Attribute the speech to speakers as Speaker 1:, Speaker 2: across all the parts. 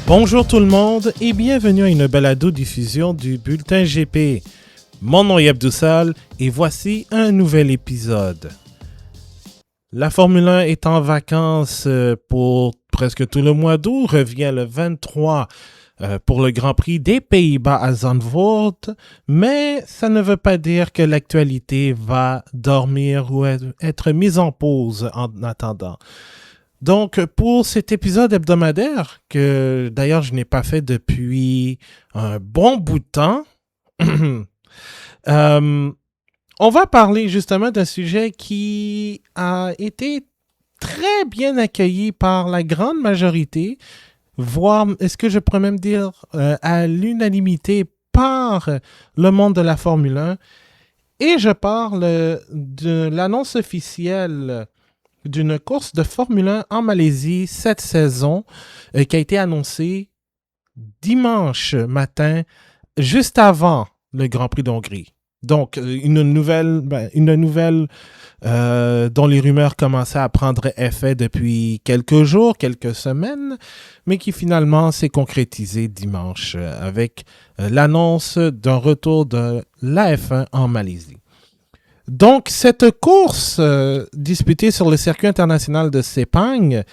Speaker 1: Bonjour tout le monde et bienvenue à une balado-diffusion du Bulletin GP. Mon nom est Abdoussal et voici un nouvel épisode. La Formule 1 est en vacances pour presque tout le mois d'août, revient le 23 pour le Grand Prix des Pays-Bas à Zandvoort, mais ça ne veut pas dire que l'actualité va dormir ou être mise en pause en attendant. Donc, pour cet épisode hebdomadaire, que d'ailleurs je n'ai pas fait depuis un bon bout de temps, on va parler justement d'un sujet qui a été très bien accueilli par la grande majorité, voire, est-ce que je pourrais même dire, à l'unanimité par le monde de la Formule 1. Et je parle de l'annonce officielle d'une course de Formule 1 en Malaisie cette saison qui a été annoncée dimanche matin, juste avant le Grand Prix d'Hongrie. Donc, une nouvelle dont les rumeurs commençaient à prendre effet depuis quelques jours, quelques semaines, mais qui finalement s'est concrétisée dimanche avec l'annonce d'un retour de la F1 en Malaisie. Donc, cette course disputée sur le circuit international de Sepang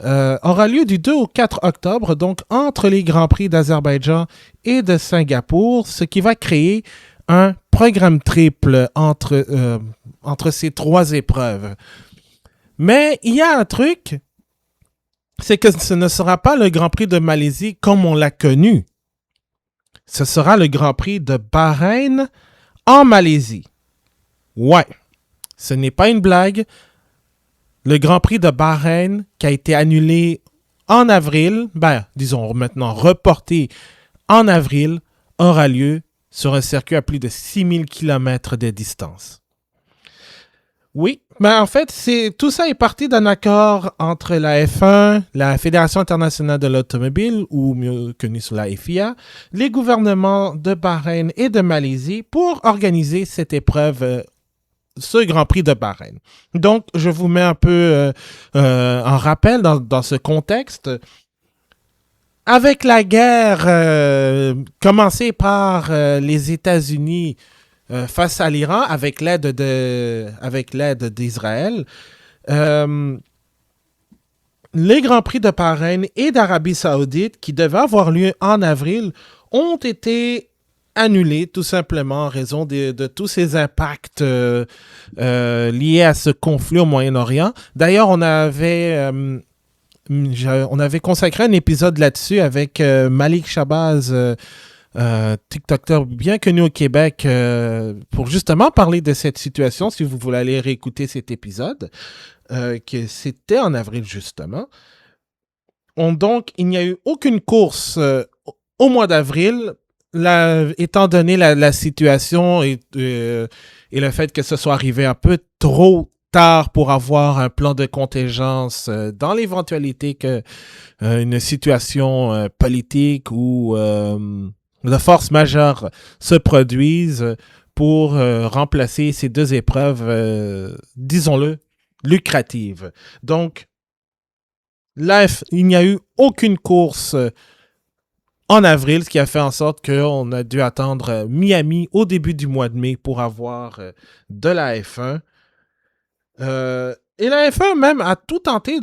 Speaker 1: aura lieu du 2 au 4 octobre, donc entre les Grands Prix d'Azerbaïdjan et de Singapour, ce qui va créer un programme triple entre ces trois épreuves. Mais il y a un truc, c'est que ce ne sera pas le Grand Prix de Malaisie comme on l'a connu. Ce sera le Grand Prix de Bahreïn en Malaisie. Ouais, ce n'est pas une blague. Le Grand Prix de Bahreïn, qui a été annulé en avril, disons maintenant reporté en avril, aura lieu sur un circuit à plus de 6000 km de distance. Oui, mais en fait, tout ça est parti d'un accord entre la F1, la Fédération internationale de l'automobile, ou mieux connue sous la FIA, les gouvernements de Bahreïn et de Malaisie pour organiser cette épreuve ce Grand Prix de Bahreïn. Donc, je vous mets un peu en rappel dans ce contexte. Avec la guerre commencée par les États-Unis face à l'Iran, avec l'aide d'Israël, les Grands Prix de Bahreïn et d'Arabie Saoudite, qui devaient avoir lieu en avril, ont été annulé tout simplement en raison de tous ces impacts liés à ce conflit au Moyen-Orient. D'ailleurs, on avait consacré un épisode là-dessus avec Malik Shabazz, TikToker bien connu au Québec, pour justement parler de cette situation, si vous voulez aller réécouter cet épisode, que c'était en avril justement. Donc, il n'y a eu aucune course au mois d'avril, étant donné la situation et le fait que ce soit arrivé un peu trop tard pour avoir un plan de contingence dans l'éventualité que une situation politique ou de force majeure se produise pour remplacer ces deux épreuves, disons-le, lucratives. Donc, il n'y a eu aucune course en avril, ce qui a fait en sorte qu'on a dû attendre Miami au début du mois de mai pour avoir de la F1. Et la F1 même a tout tenté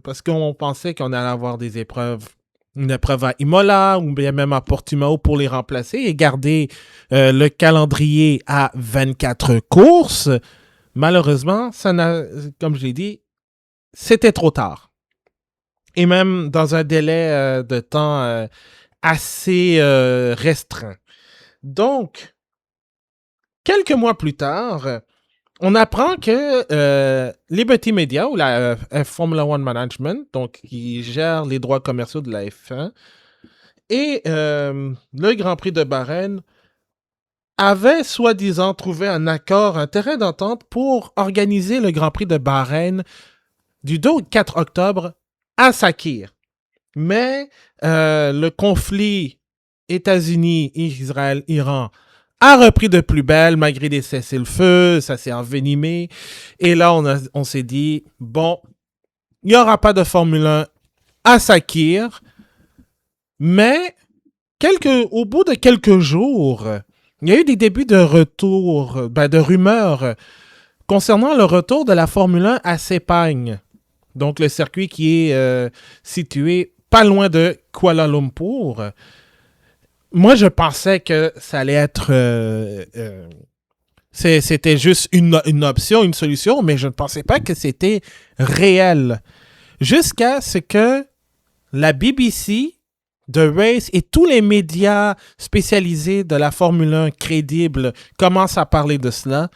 Speaker 1: parce qu'on pensait qu'on allait avoir une épreuve à Imola ou bien même à Portimao pour les remplacer et garder le calendrier à 24 courses. Malheureusement, comme je l'ai dit, c'était trop tard. Et même dans un délai de temps assez restreint. Donc, quelques mois plus tard, on apprend que Liberty Media, ou la Formula One Management, donc qui gère les droits commerciaux de la F1, et le Grand Prix de Bahreïn avaient soi-disant trouvé un terrain d'entente pour organiser le Grand Prix de Bahreïn du 2 au 4 octobre à Sakhir. Mais le conflit États-Unis, Israël, Iran a repris de plus belle malgré des cessez-le-feu, ça s'est envenimé. Et là, on s'est dit, bon, il n'y aura pas de Formule 1 à Sakhir. Mais au bout de quelques jours, il y a eu des débuts de retour, de rumeurs concernant le retour de la Formule 1 à Sepang. Donc, le circuit qui est situé pas loin de Kuala Lumpur. Moi, je pensais que ça allait être... c'était juste une option, une solution, mais je ne pensais pas que c'était réel. Jusqu'à ce que la BBC, The Race et tous les médias spécialisés de la Formule 1 crédibles commencent à parler de cela.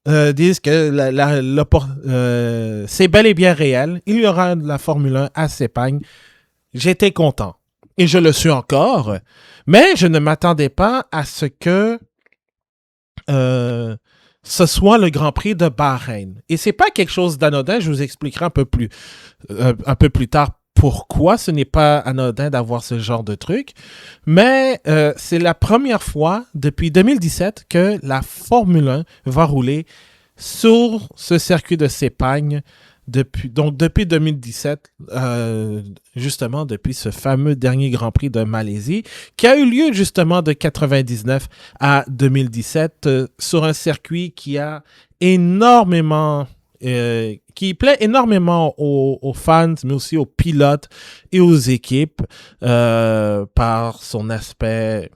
Speaker 1: Disent que c'est bel et bien réel. Il y aura de la Formule 1 à Sepang. J'étais content. Et je le suis encore. Mais je ne m'attendais pas à ce que ce soit le Grand Prix de Bahreïn. Et c'est pas quelque chose d'anodin. Je vous expliquerai un peu plus tard pourquoi ce n'est pas anodin d'avoir ce genre de truc. Mais c'est la première fois depuis 2017 que la Formule 1 va rouler sur ce circuit de Sepang depuis 2017, justement depuis ce fameux dernier Grand Prix de Malaisie, qui a eu lieu justement de 99 à 2017 sur un circuit qui a énormément... qui plaît énormément aux fans, mais aussi aux pilotes et aux équipes par son aspect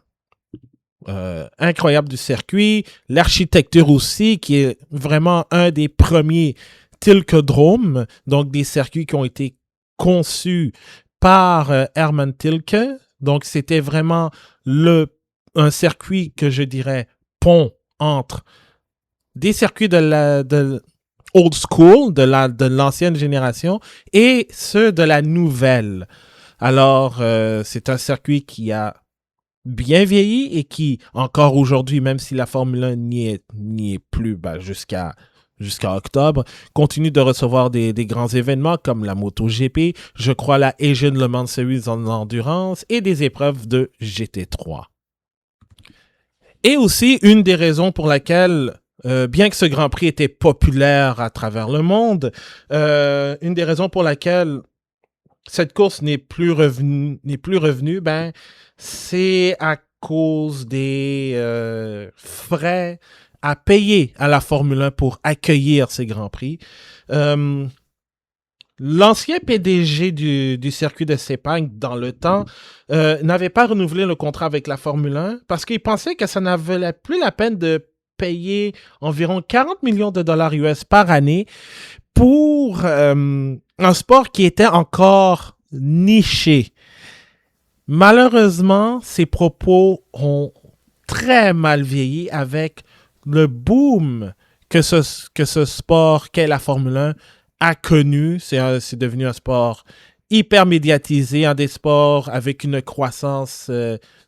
Speaker 1: incroyable du circuit, l'architecture aussi, qui est vraiment un des premiers Tilkedrome, donc des circuits qui ont été conçus par Hermann Tilke. Donc, c'était vraiment un circuit que je dirais pont entre des circuits de old school, de l'ancienne génération, et ceux de la nouvelle. Alors, c'est un circuit qui a bien vieilli et qui, encore aujourd'hui, même si la Formule 1 n'y est plus jusqu'à octobre, continue de recevoir des grands événements comme la MotoGP, je crois la Asian Le Mans Series en endurance et des épreuves de GT3. Et aussi, une des raisons pour laquelle, bien que ce Grand Prix était populaire à travers le monde, une des raisons pour laquelle cette course n'est plus revenue, c'est à cause des frais à payer à la Formule 1 pour accueillir ces Grands Prix. L'ancien PDG du circuit de Sepang, dans le temps, n'avait pas renouvelé le contrat avec la Formule 1 parce qu'il pensait que ça ne valait plus la peine de payer environ 40 millions de dollars US par année pour un sport qui était encore niché. Malheureusement, ces propos ont très mal vieilli avec le boom que ce sport qu'est la Formule 1 a connu. C'est devenu un sport hyper médiatisé, un des sports avec une croissance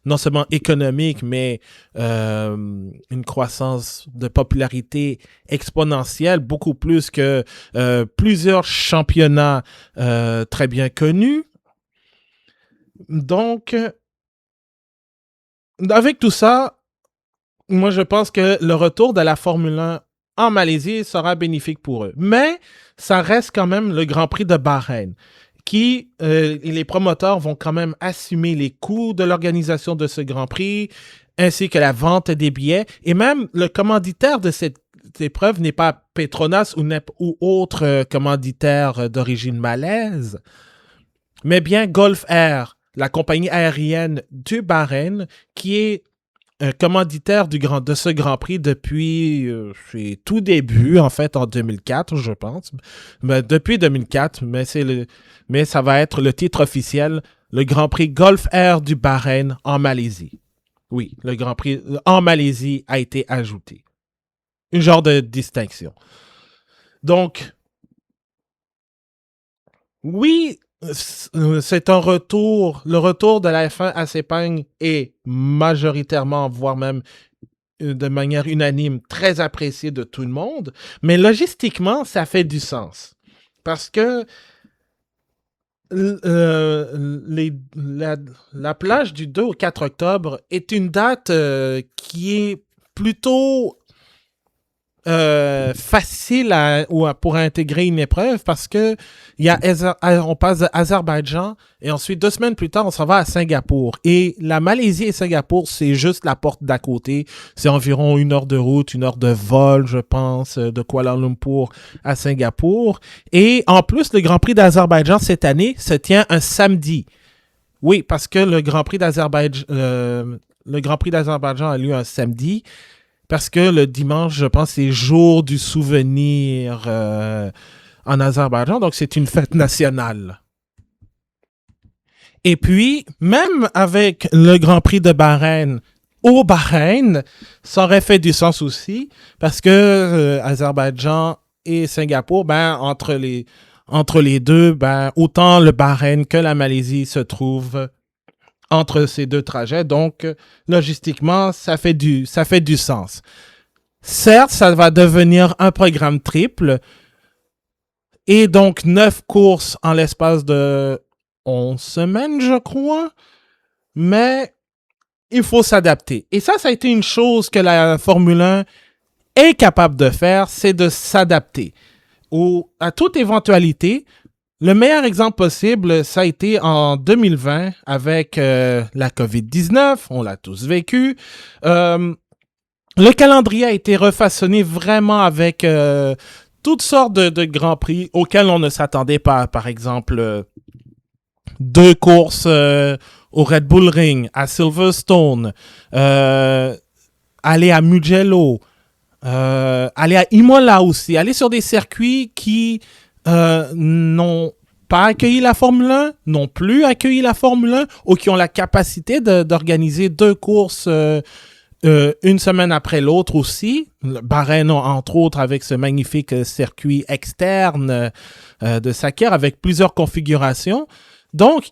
Speaker 1: non seulement économique, mais une croissance de popularité exponentielle, beaucoup plus que plusieurs championnats très bien connus. Donc, avec tout ça, moi je pense que le retour de la Formule 1 en Malaisie sera bénéfique pour eux. Mais ça reste quand même le Grand Prix de Bahreïn, qui, les promoteurs vont quand même assumer les coûts de l'organisation de ce Grand Prix, ainsi que la vente des billets. Et même le commanditaire de cette épreuve n'est pas Petronas ou autre commanditaire d'origine malaise, mais bien Gulf Air, la compagnie aérienne du Bahreïn, qui est commanditaire de ce Grand Prix depuis ses tout début, en fait, en 2004, je pense. Mais depuis 2004, mais ça va être le titre officiel, le Grand Prix Gulf Air du Bahreïn en Malaisie. Oui, le Grand Prix en Malaisie a été ajouté. Une genre de distinction. Donc, oui, c'est un retour. Le retour de la F1 à Sepang est majoritairement, voire même de manière unanime, très apprécié de tout le monde. Mais logistiquement, ça fait du sens. Parce que la plage du 2 au 4 octobre est une date qui est plutôt facile pour intégrer une épreuve parce que on passe d'Azerbaïdjan et ensuite 2 semaines plus tard, on s'en va à Singapour. Et la Malaisie et Singapour, c'est juste la porte d'à côté. C'est environ 1 heure de route, 1 heure de vol, je pense, de Kuala Lumpur à Singapour. Et en plus, le Grand Prix d'Azerbaïdjan cette année se tient un samedi. Oui, parce que le Grand Prix d'Azerbaïdjan a lieu un samedi. Parce que le dimanche, je pense, c'est jour du souvenir en Azerbaïdjan. Donc, c'est une fête nationale. Et puis, même avec le Grand Prix de Bahreïn au Bahreïn, ça aurait fait du sens aussi. Parce que Azerbaïdjan et Singapour, entre les deux, autant le Bahreïn que la Malaisie se trouvent entre ces 2 trajets. Donc, logistiquement, ça fait du sens. Certes, ça va devenir un programme triple et donc 9 courses en l'espace de 11 semaines, je crois. Mais il faut s'adapter. Et ça a été une chose que la Formule 1 est capable de faire, c'est de s'adapter à toute éventualité. Le meilleur exemple possible, ça a été en 2020 avec la COVID-19. On l'a tous vécu. Le calendrier a été refaçonné vraiment avec toutes sortes de grands prix auxquels on ne s'attendait pas. Par exemple, 2 courses au Red Bull Ring, à Silverstone, aller à Mugello, aller à Imola aussi, aller sur des circuits qui n'ont pas accueilli la Formule 1, n'ont plus accueilli la Formule 1 ou qui ont la capacité d'organiser 2 courses une semaine après l'autre aussi. Bahreïn, entre autres, avec ce magnifique circuit externe de Sakhir avec plusieurs configurations. Donc,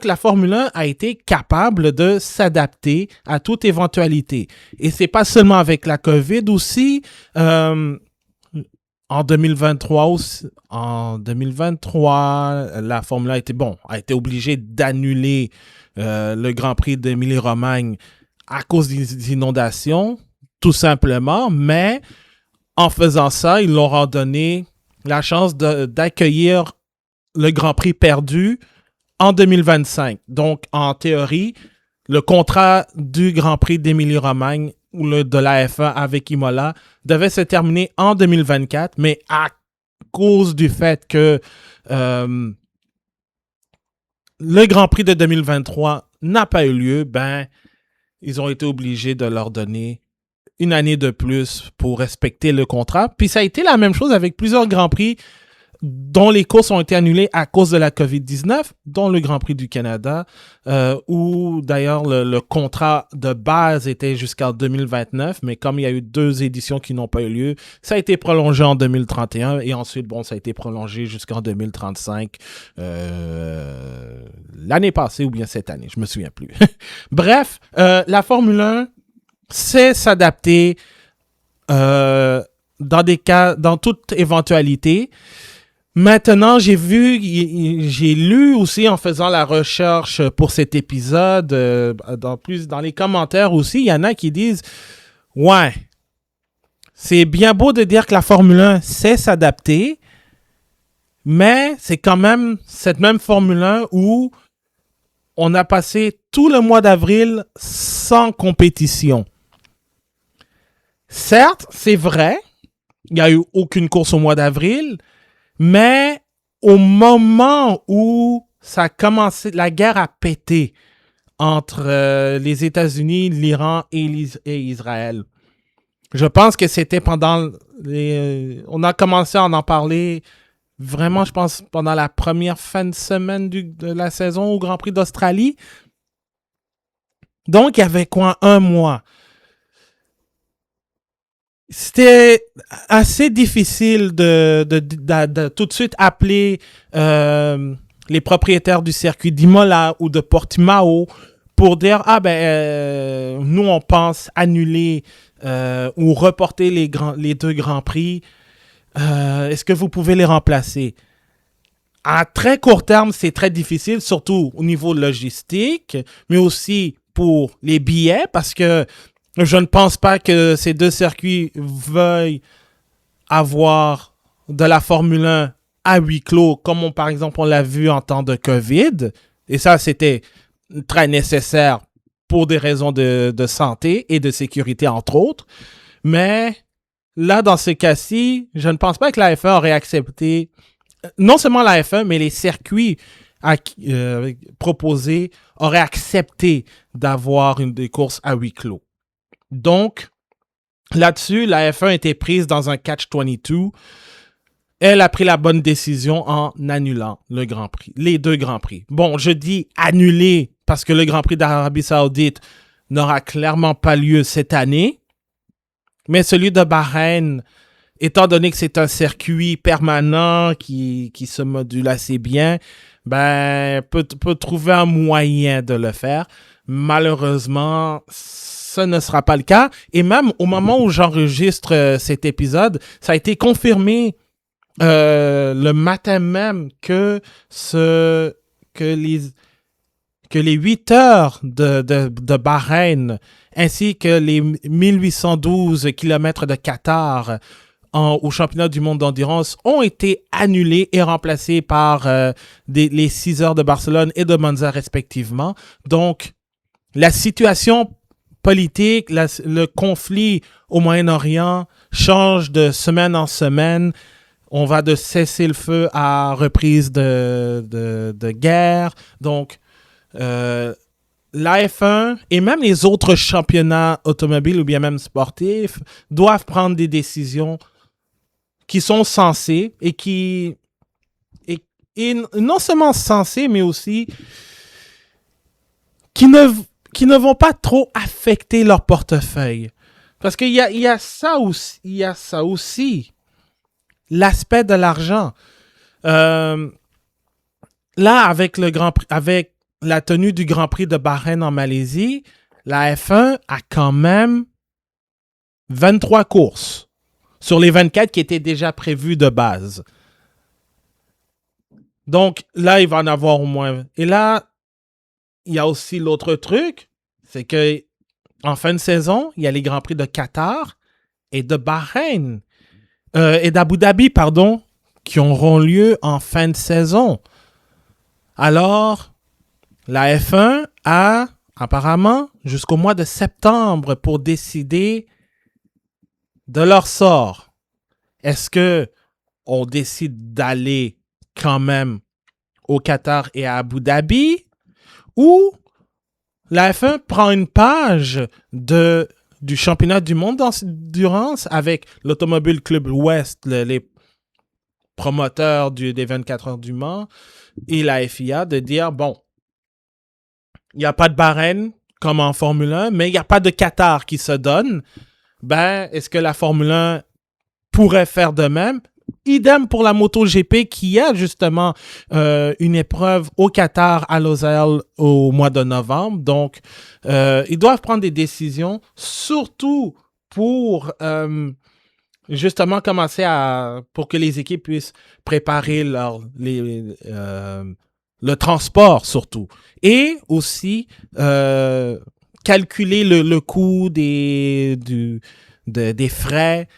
Speaker 1: la Formule 1 a été capable de s'adapter à toute éventualité. Et c'est pas seulement avec la COVID aussi. En 2023, la Formule 1 a été obligée d'annuler le Grand Prix d'Émilie-Romagne à cause des inondations, tout simplement. Mais en faisant ça, ils leur ont donné la chance d'accueillir le Grand Prix perdu en 2025. Donc, en théorie, le contrat du Grand Prix d'Émilie-Romagne ou de la F1 avec Imola devait se terminer en 2024, mais à cause du fait que le Grand Prix de 2023 n'a pas eu lieu, ils ont été obligés de leur donner une année de plus pour respecter le contrat. Puis ça a été la même chose avec plusieurs Grands Prix dont les courses ont été annulées à cause de la COVID-19, dont le Grand Prix du Canada, où d'ailleurs le contrat de base était jusqu'en 2029, mais comme il y a eu 2 éditions qui n'ont pas eu lieu, ça a été prolongé en 2031 et ensuite, ça a été prolongé jusqu'en 2035, l'année passée ou bien cette année, je me souviens plus. Bref, la Formule 1 sait s'adapter dans toute éventualité. Maintenant, j'ai lu aussi en faisant la recherche pour cet épisode, dans les commentaires aussi, il y en a qui disent « Ouais, c'est bien beau de dire que la Formule 1 sait s'adapter, mais c'est quand même cette même Formule 1 où on a passé tout le mois d'avril sans compétition. » Certes, c'est vrai, il n'y a eu aucune course au mois d'avril, mais au moment où ça a commencé, la guerre a pété entre les États-Unis, l'Iran et Israël. Je pense que c'était pendant on a commencé à en parler vraiment, je pense, pendant la première fin de semaine de la saison au Grand Prix d'Australie. Donc, il y avait 1 mois. C'était assez difficile de tout de suite appeler les propriétaires du circuit d'Imola ou de Portimao pour dire nous on pense annuler ou reporter les 2 grands prix. Est-ce que vous pouvez les remplacer? À très court terme, c'est très difficile, surtout au niveau logistique, mais aussi pour les billets, parce que Je ne pense pas que ces deux circuits veuillent avoir de la Formule 1 à huis clos, comme par exemple on l'a vu en temps de COVID. Et ça, c'était très nécessaire pour des raisons de santé et de sécurité, entre autres. Mais là, dans ce cas-ci, je ne pense pas que la F1 aurait accepté, non seulement la F1, mais les circuits proposés auraient accepté d'avoir des courses à huis clos. Donc, là-dessus, la F1 était prise dans un catch-22. Elle a pris la bonne décision en annulant le Grand Prix, les deux Grands Prix. Bon, je dis annuler parce que le Grand Prix d'Arabie Saoudite n'aura clairement pas lieu cette année. Mais celui de Bahreïn, étant donné que c'est un circuit permanent qui se module assez bien, peut trouver un moyen de le faire. Malheureusement, ce ne sera pas le cas. Et même au moment où j'enregistre cet épisode, ça a été confirmé le matin même que les 8 heures de Bahreïn ainsi que les 1812 km de Qatar au championnat du monde d'endurance ont été annulés et remplacés par les 6 heures de Barcelone et de Monza respectivement. Donc, la situation politique, le conflit au Moyen-Orient change de semaine en semaine. On va de cessez-le-feu à reprise de guerre. Donc, la F1 et même les autres championnats automobiles ou bien même sportifs doivent prendre des décisions qui sont sensées et non seulement sensées, mais aussi qui ne vont pas trop affecter leur portefeuille. Parce qu'il y a ça aussi, l'aspect de l'argent. Là, avec la tenue du Grand Prix de Bahreïn en Malaisie, la F1 a quand même 23 courses sur les 24 qui étaient déjà prévues de base. Donc là, il va en avoir au moins. Et là, il y a aussi l'autre truc, c'est que en fin de saison, il y a les Grands Prix de Qatar et de Bahreïn et d'Abu Dhabi, pardon, qui auront lieu en fin de saison. Alors, la F1 a apparemment jusqu'au mois de septembre pour décider de leur sort. Est-ce que on décide d'aller quand même au Qatar et à Abu Dhabi ou la F1 prend une page du championnat du monde d'endurance avec l'Automobile Club West, les promoteurs des 24 heures du Mans et la FIA de dire, bon, il n'y a pas de Bahreïn comme en Formule 1, mais il n'y a pas de Qatar qui se donne. Est-ce que la Formule 1 pourrait faire de même? Idem pour la MotoGP qui a justement une épreuve au Qatar à Losail au mois de novembre. Donc, ils doivent prendre des décisions, surtout pour justement commencer pour que les équipes puissent préparer le transport surtout. Et aussi calculer le coût des frais,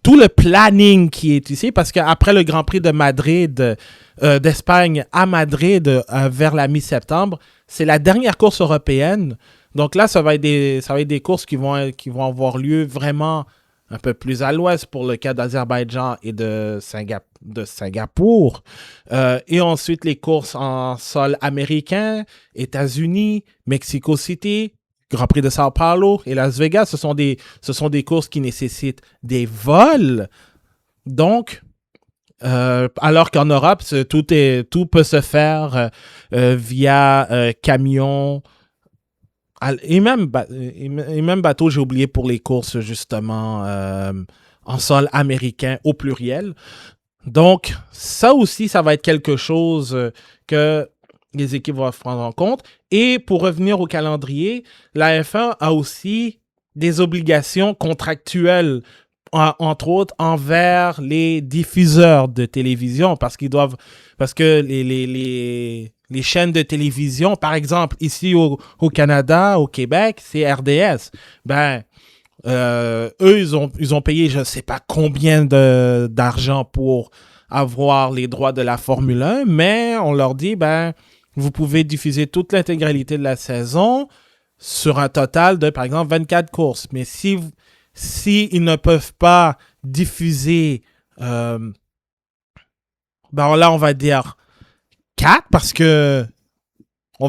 Speaker 1: tout le planning qui est ici, parce qu'après le Grand Prix de Madrid, d'Espagne à Madrid, vers la mi-septembre, c'est la dernière course européenne. Donc là, ça va être des courses qui vont avoir lieu vraiment un peu plus à l'ouest pour le cas d'Azerbaïdjan et de Singapour. Et ensuite, les courses en sol américain, États-Unis, Mexico City, Grand Prix de Sao Paulo et Las Vegas, ce sont des courses qui nécessitent des vols. Donc, alors qu'en Europe, tout peut se faire via camion et même bateau, j'ai oublié pour les courses justement en sol américain au pluriel. Donc, ça aussi, ça va être quelque chose que les équipes vont prendre en compte. Et pour revenir au calendrier, la F1 a aussi des obligations contractuelles, entre autres envers les diffuseurs de télévision, parce que les chaînes de télévision, par exemple, ici au Canada, au Québec, c'est RDS. Ben, eux, ils ont payé je ne sais pas combien d'argent pour avoir les droits de la Formule 1, mais on leur dit, ben, vous pouvez diffuser toute l'intégralité de la saison sur un total de, par exemple, 24 courses. Mais si ils ne peuvent pas diffuser, ben là, on va dire 4 parce que on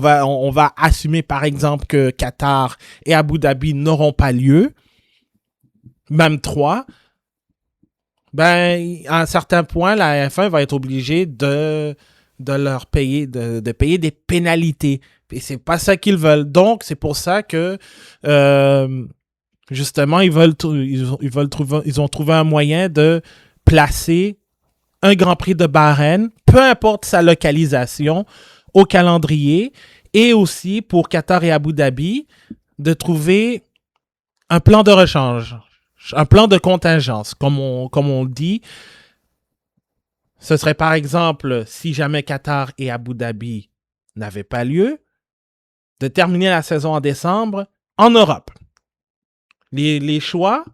Speaker 1: va assumer, par exemple, que Qatar et Abu Dhabi n'auront pas lieu, même 3. Ben, à un certain point, la F1 va être obligée de leur payer, de payer des pénalités. Et c'est pas ça qu'ils veulent. Donc, c'est pour ça que, justement, ils ont trouvé un moyen de placer un Grand Prix de Bahreïn, peu importe sa localisation, au calendrier, et aussi pour Qatar et Abu Dhabi, de trouver un plan de rechange, un plan de contingence, comme on le dit. Ce serait par exemple, si jamais Qatar et Abu Dhabi n'avaient pas lieu, de terminer la saison en décembre en Europe. Les choix,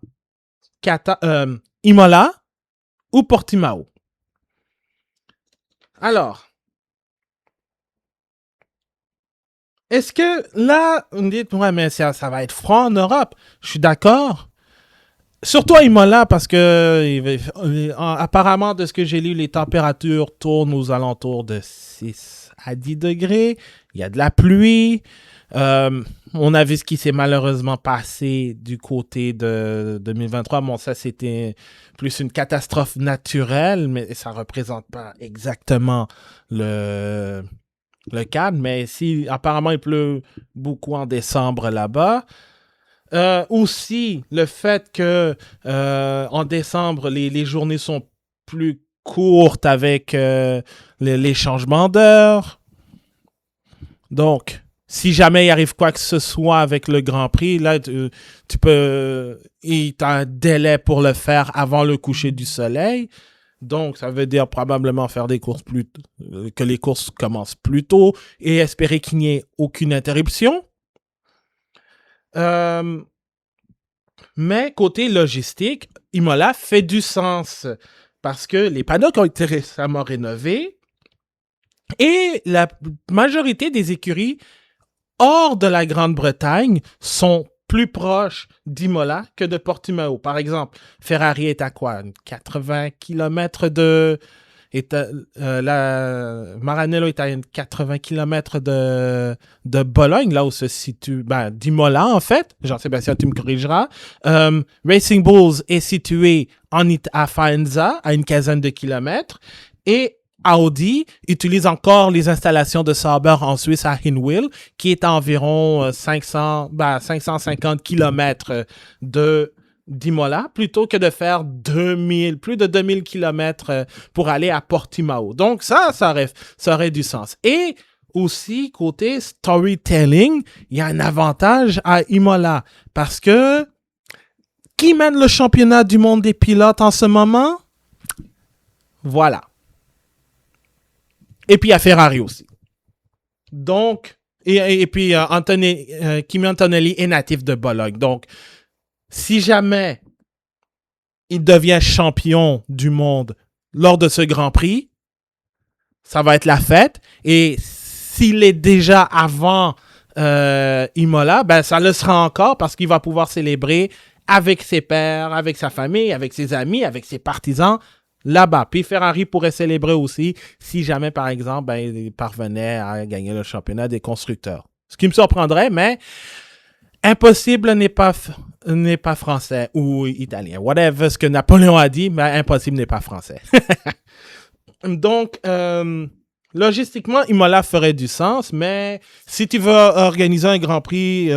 Speaker 1: Imola ou Portimao. Alors, est-ce que là, vous me dites, ouais, mais ça va être froid en Europe. Je suis d'accord. Surtout à Imola, parce que apparemment, de ce que j'ai lu, les températures tournent aux alentours de 6 à 10 degrés. Il y a de la pluie. On a vu ce qui s'est malheureusement passé du côté de 2023. Bon, ça, c'était plus une catastrophe naturelle, mais ça ne représente pas exactement le cadre. Mais si apparemment il pleut beaucoup en décembre là-bas. Aussi, le fait que en décembre, les journées sont plus courtes avec les changements d'heure. Donc, si jamais il arrive quoi que ce soit avec le Grand Prix, là, tu peux... Il y a un délai pour le faire avant le coucher du soleil. Donc, ça veut dire probablement faire des courses que les courses commencent plus tôt et espérer qu'il n'y ait aucune interruption. Mais côté logistique, Imola fait du sens parce que les paddocks ont été récemment rénovés et la majorité des écuries hors de la Grande-Bretagne sont plus proches d'Imola que de Portimao. Par exemple, Ferrari est à quoi? 80 km de... Maranello est à 80 km de Bologne, là où se situe, d'Imola en fait. Jean-Sébastien, tu me corrigeras. Racing Bulls est situé à Faenza, à une quinzaine de kilomètres. Et Audi utilise encore les installations de Sauber en Suisse à Hinwil, qui est à environ 550 km d'Imola, plutôt que de faire plus de 2000 km pour aller à Portimao. Donc ça aurait du sens. Et aussi, côté storytelling, il y a un avantage à Imola, parce que qui mène le championnat du monde des pilotes en ce moment? Voilà. Et puis, il y a Ferrari aussi. Donc, et puis, Kimi Antonelli est natif de Bologne. Donc, si jamais il devient champion du monde lors de ce Grand Prix, ça va être la fête. Et s'il est déjà avant Imola, ben ça le sera encore parce qu'il va pouvoir célébrer avec ses pairs, avec sa famille, avec ses amis, avec ses partisans là-bas. Puis Ferrari pourrait célébrer aussi si jamais, par exemple, il parvenait à gagner le championnat des constructeurs. Ce qui me surprendrait, mais impossible n'est pas français ou italien. Whatever ce que Napoléon a dit, mais impossible n'est pas français. Donc, logistiquement, Imola ferait du sens, mais si tu veux organiser un Grand Prix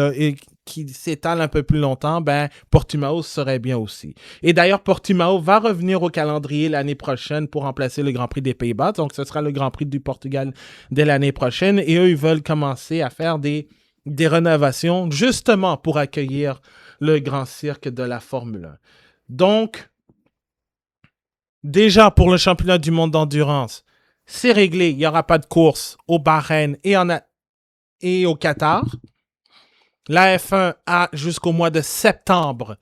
Speaker 1: qui s'étale un peu plus longtemps, Portimao serait bien aussi. Et d'ailleurs, Portimao va revenir au calendrier l'année prochaine pour remplacer le Grand Prix des Pays-Bas. Donc, ce sera le Grand Prix du Portugal dès l'année prochaine. Et eux, ils veulent commencer à faire des rénovations justement pour accueillir le grand cirque de la Formule 1. Donc, déjà pour le championnat du monde d'endurance, c'est réglé. Il n'y aura pas de course au Bahreïn et au Qatar. La F1 a jusqu'au mois de septembre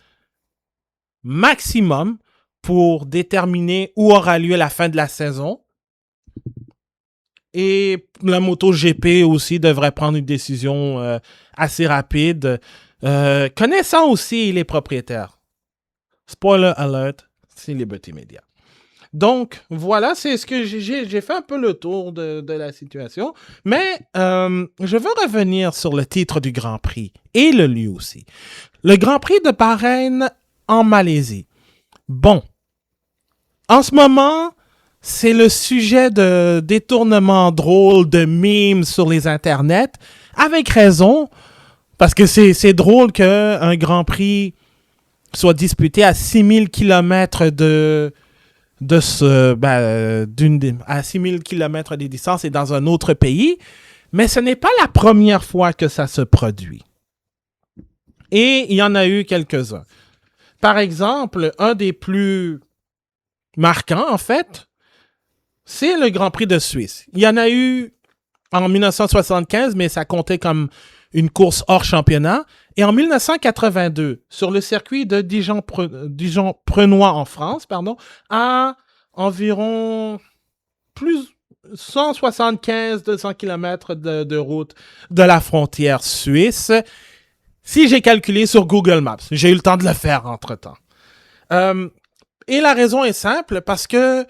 Speaker 1: maximum pour déterminer où aura lieu la fin de la saison. Et la MotoGP aussi devrait prendre une décision assez rapide, connaissant aussi les propriétaires. Spoiler alert, c'est Liberty Media. Donc, voilà, c'est ce que j'ai fait un peu le tour de la situation. Mais je veux revenir sur le titre du Grand Prix et le lieu aussi. Le Grand Prix de Bahreïn en Malaisie. Bon, en ce moment, c'est le sujet de détournements drôles, de memes sur les internets, avec raison, parce que c'est drôle qu'un Grand Prix soit disputé à 6000 km à 6000 km de distance et dans un autre pays, mais ce n'est pas la première fois que ça se produit. Et il y en a eu quelques-uns. Par exemple, un des plus marquants, en fait, c'est le Grand Prix de Suisse. Il y en a eu en 1975, mais ça comptait comme une course hors championnat. Et en 1982, sur le circuit de Dijon-Prenois en France, à environ 175-200 km de route de la frontière suisse. Si j'ai calculé sur Google Maps, j'ai eu le temps de le faire entre-temps. Et la raison est simple, parce que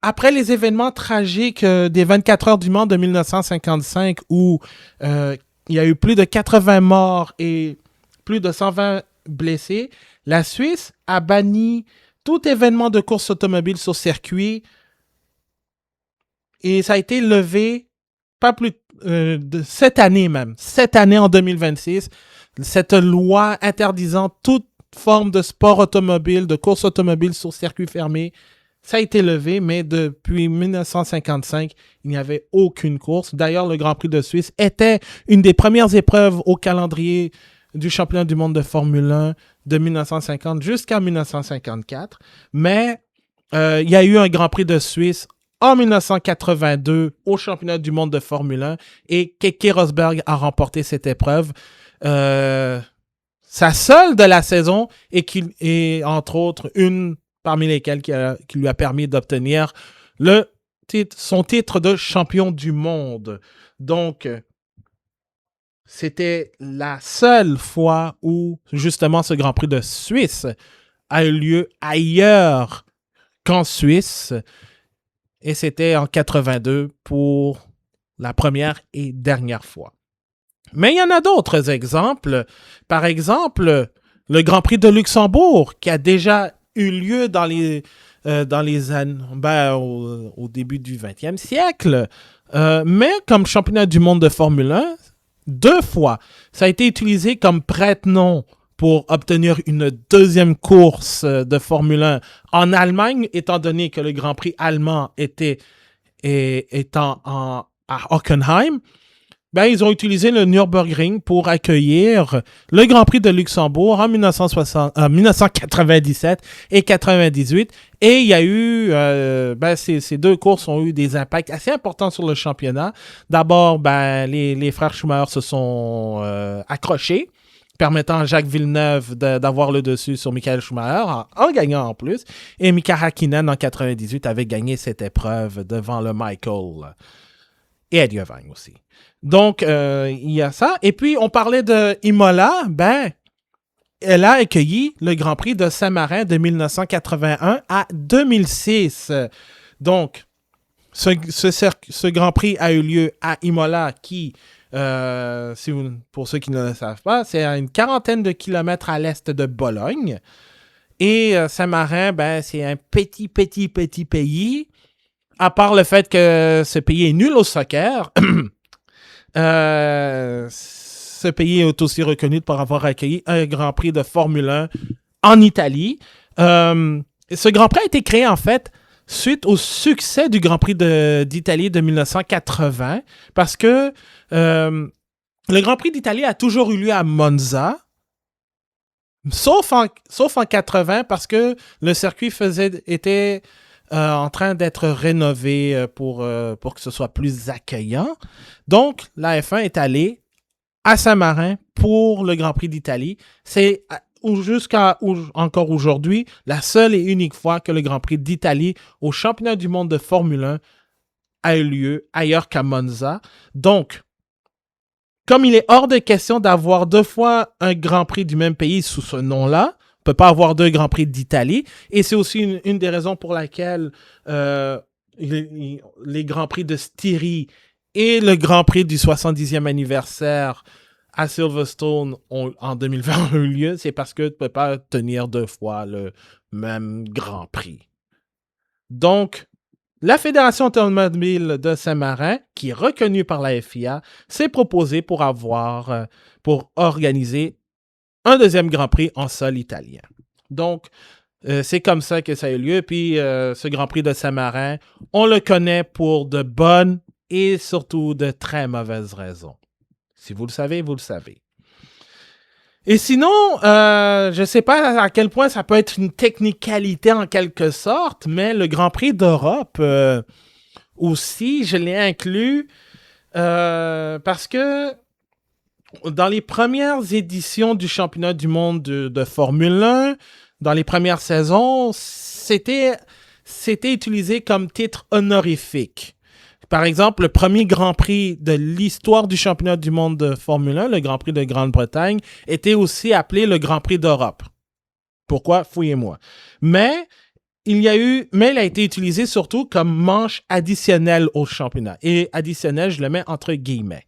Speaker 1: après les événements tragiques des 24 heures du Mans de 1955, où il y a eu plus de 80 morts et plus de 120 blessés, la Suisse a banni tout événement de course automobile sur circuit et ça a été levé pas plus de cette année même. Cette année, en 2026, cette loi interdisant toute forme de sport automobile, de course automobile sur circuit fermé, ça a été levé, mais depuis 1955, il n'y avait aucune course. D'ailleurs, le Grand Prix de Suisse était une des premières épreuves au calendrier du championnat du monde de Formule 1 de 1950 jusqu'à 1954. Mais il y a eu un Grand Prix de Suisse en 1982 au championnat du monde de Formule 1 et Keke Rosberg a remporté cette épreuve. Sa seule de la saison et entre autres une parmi lesquelles qui lui a permis d'obtenir son titre de champion du monde. Donc, c'était la seule fois où, justement, ce Grand Prix de Suisse a eu lieu ailleurs qu'en Suisse. Et c'était en 82 pour la première et dernière fois. Mais il y en a d'autres exemples. Par exemple, le Grand Prix de Luxembourg, qui a déjà eu lieu dans les années, au début du 20e siècle. Mais comme championnat du monde de Formule 1, 2 fois, ça a été utilisé comme prête-nom pour obtenir une deuxième course de Formule 1 en Allemagne, étant donné que le Grand Prix allemand étant à Hockenheim. Ils ont utilisé le Nürburgring pour accueillir le Grand Prix de Luxembourg en 1997 et 98. Et il y a eu, ces 2 courses ont eu des impacts assez importants sur le championnat. D'abord, les frères Schumacher se sont accrochés, permettant à Jacques Villeneuve d'avoir le dessus sur Michael Schumacher en gagnant en plus. Et Mika Häkkinen en 98 avait gagné cette épreuve devant le Michael et Eddie Irvine aussi. Donc, il y a ça. Et puis, on parlait de Imola. Elle a accueilli le Grand Prix de Saint-Marin de 1981 à 2006. Donc, ce Grand Prix a eu lieu à Imola qui, pour ceux qui ne le savent pas, c'est à une quarantaine de kilomètres à l'est de Bologne. Et Saint-Marin, c'est un petit pays. À part le fait que ce pays est nul au soccer, ce pays est aussi reconnu pour avoir accueilli un Grand Prix de Formule 1 en Italie. Ce Grand Prix a été créé, en fait, suite au succès du Grand Prix d'Italie de 1980, parce que le Grand Prix d'Italie a toujours eu lieu à Monza, sauf en 80, parce que le circuit était en train d'être rénové pour que ce soit plus accueillant. Donc, la F1 est allée à Saint-Marin pour le Grand Prix d'Italie. C'est encore aujourd'hui la seule et unique fois que le Grand Prix d'Italie au championnat du monde de Formule 1 a eu lieu ailleurs qu'à Monza. Donc, comme il est hors de question d'avoir 2 fois un Grand Prix du même pays sous ce nom-là, on ne peut pas avoir 2 Grands Prix d'Italie. Et c'est aussi une des raisons pour laquelle les Grands Prix de Styrie et le Grand Prix du 70e anniversaire à Silverstone en 2020 ont eu lieu. C'est parce que tu ne peux pas tenir 2 fois le même Grand Prix. Donc, la Fédération automobile de Saint-Marin, qui est reconnue par la FIA, s'est proposée pour organiser un deuxième Grand Prix en sol italien. Donc, c'est comme ça que ça a eu lieu. Puis, ce Grand Prix de Saint-Marin, on le connaît pour de bonnes et surtout de très mauvaises raisons. Si vous le savez, vous le savez. Et sinon, je ne sais pas à quel point ça peut être une technicalité en quelque sorte, mais le Grand Prix d'Europe aussi, je l'ai inclus parce que dans les premières éditions du championnat du monde de Formule 1, dans les premières saisons, c'était utilisé comme titre honorifique. Par exemple, le premier Grand Prix de l'histoire du championnat du monde de Formule 1, le Grand Prix de Grande-Bretagne, était aussi appelé le Grand Prix d'Europe. Pourquoi? Fouillez-moi. Mais il a été utilisé surtout comme manche additionnelle au championnat. Et additionnel, je le mets entre guillemets.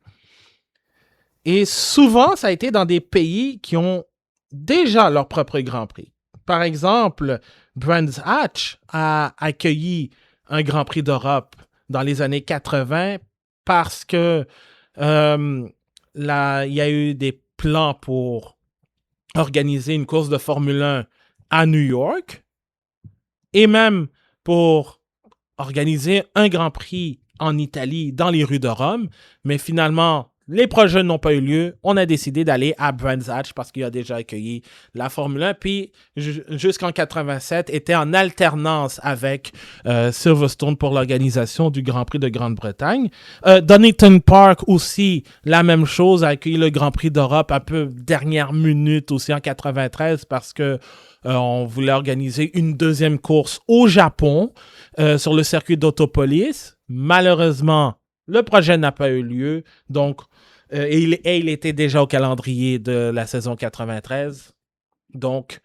Speaker 1: Et souvent, ça a été dans des pays qui ont déjà leur propre Grand Prix. Par exemple, Brands Hatch a accueilli un Grand Prix d'Europe dans les années 80 parce que il y a eu des plans pour organiser une course de Formule 1 à New York et même pour organiser un Grand Prix en Italie dans les rues de Rome. Mais finalement, les projets n'ont pas eu lieu. On a décidé d'aller à Brands Hatch parce qu'il a déjà accueilli la Formule 1. Puis, jusqu'en 87, était en alternance avec Silverstone pour l'organisation du Grand Prix de Grande-Bretagne. Donington Park aussi, la même chose, a accueilli le Grand Prix d'Europe un peu dernière minute aussi en 93 parce que on voulait organiser une deuxième course au Japon sur le circuit d'Autopolis. Malheureusement, le projet n'a pas eu lieu. Donc, il était déjà au calendrier de la saison 93. Donc,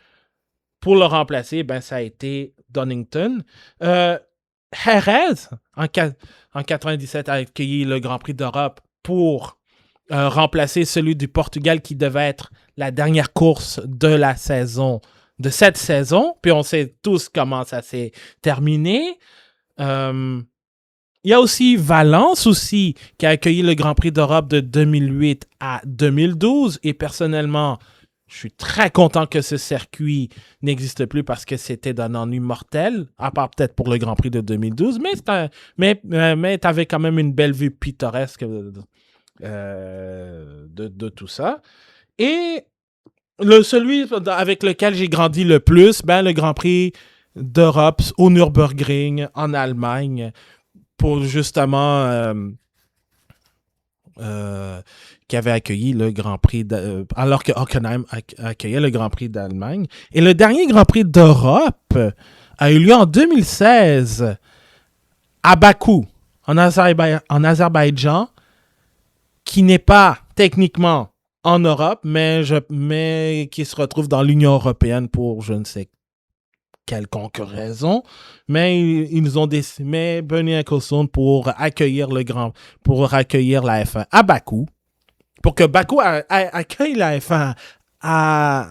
Speaker 1: pour le remplacer, ça a été Donington. Jerez, en 97, a accueilli le Grand Prix d'Europe pour remplacer celui du Portugal qui devait être la dernière course de de cette saison. Puis on sait tous comment ça s'est terminé. Il y a aussi Valence aussi, qui a accueilli le Grand Prix d'Europe de 2008 à 2012. Et personnellement, je suis très content que ce circuit n'existe plus parce que c'était d'un ennui mortel, à part peut-être pour le Grand Prix de 2012. Mais tu avais quand même une belle vue pittoresque de tout ça. Et celui avec lequel j'ai grandi le plus, le Grand Prix d'Europe au Nürburgring en Allemagne, pour justement qui avait accueilli le Grand Prix alors que Hockenheim accueillait le Grand Prix d'Allemagne. Et le dernier Grand Prix d'Europe a eu lieu en 2016 à Bakou, en Azerbaïdjan, qui n'est pas techniquement en Europe, mais qui se retrouve dans l'Union européenne pour je ne sais quelconque raison, mais ils nous ont décimé Bernie Ecclestone pour accueillir la F1 à Bakou, pour que Bakou accueille la F1 ça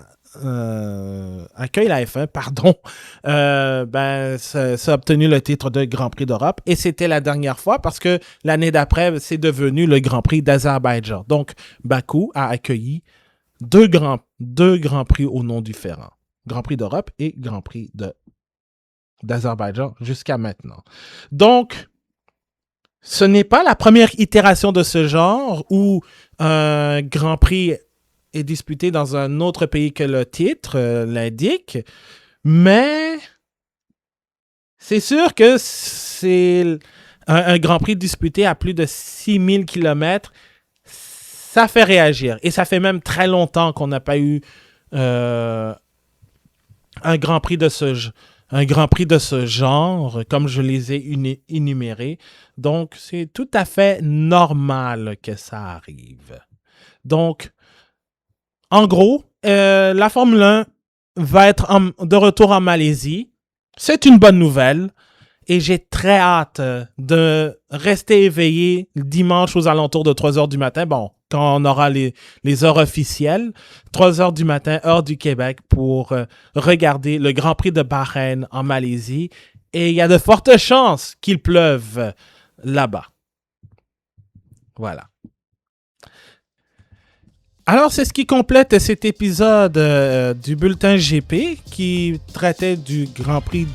Speaker 1: a obtenu le titre de Grand Prix d'Europe et c'était la dernière fois parce que l'année d'après, c'est devenu le Grand Prix d'Azerbaïdjan. Donc, Bakou a accueilli deux grands prix aux noms différents. Grand Prix d'Europe et Grand Prix d'Azerbaïdjan jusqu'à maintenant. Donc, ce n'est pas la première itération de ce genre où un Grand Prix est disputé dans un autre pays que le titre l'indique, mais C'est sûr que c'est un Grand Prix disputé à plus de 6000 km. Ça fait réagir. Et ça fait même très longtemps qu'on n'a pas eu un Grand Prix de ce genre, comme je les ai énumérés. Donc, c'est tout à fait normal que ça arrive. Donc, en gros, la Formule 1 va être de retour en Malaisie. C'est une bonne nouvelle. Et j'ai très hâte de rester éveillé dimanche aux alentours de 3 heures du matin. Bon, quand on aura les heures officielles, 3 heures du matin, heure du Québec, pour regarder le Grand Prix de Bahreïn en Malaisie. Et il y a de fortes chances qu'il pleuve là-bas. Voilà. Alors, c'est ce qui complète cet épisode du Bulletin GP qui traitait du Grand Prix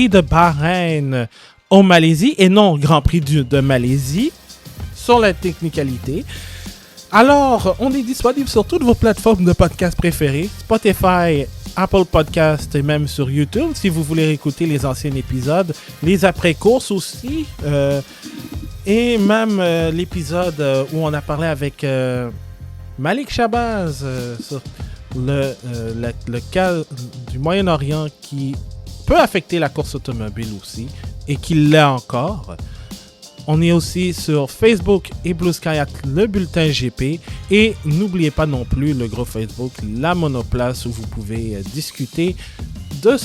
Speaker 1: de Bahreïn en Malaisie et non Grand Prix de Malaisie sur la technicalité. Alors, on est disponible sur toutes vos plateformes de podcast préférées, Spotify, Apple Podcast et même sur YouTube si vous voulez écouter les anciens épisodes, les après-courses aussi, et même l'épisode où on a parlé avec Malik Shabazz sur le cas du Moyen-Orient qui peut affecter la course automobile aussi, et qu'il l'est encore. On est aussi sur Facebook et Blue Sky at le Bulletin GP. Et n'oubliez pas non plus le groupe Facebook La Monoplace où vous pouvez discuter de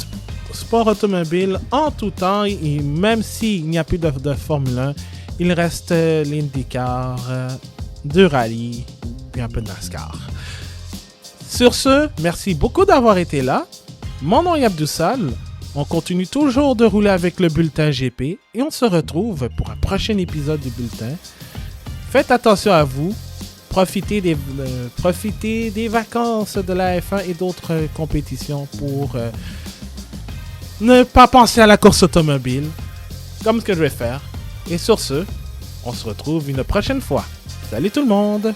Speaker 1: sport automobile en tout temps. Et même s'il n'y a plus de Formule 1, il reste l'IndyCar, du rallye, puis un peu de NASCAR. Sur ce, merci beaucoup d'avoir été là. Mon nom est Abdoussal. On continue toujours de rouler avec le Bulletin GP et on se retrouve pour un prochain épisode du Bulletin. Faites attention à vous, profitez des vacances de la F1 et d'autres compétitions pour ne pas penser à la course automobile, comme ce que je vais faire. Et sur ce, on se retrouve une prochaine fois. Salut tout le monde!